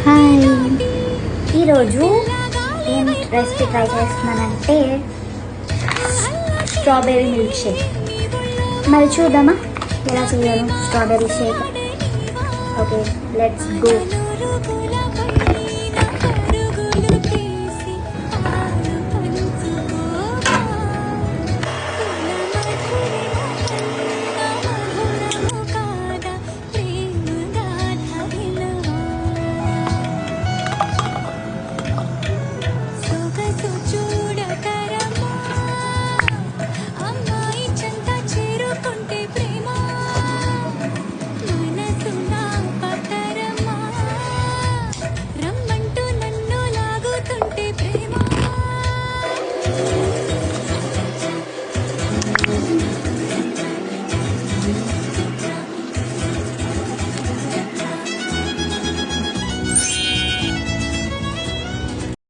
Hi, ఈరోజు ఏం recipe try చేస్తున్నానంటే స్ట్రాబెర్రీ మిల్క్ షేక్. మరి చూద్దామా ఎలా చేయాలో strawberry shake. Okay, let's go.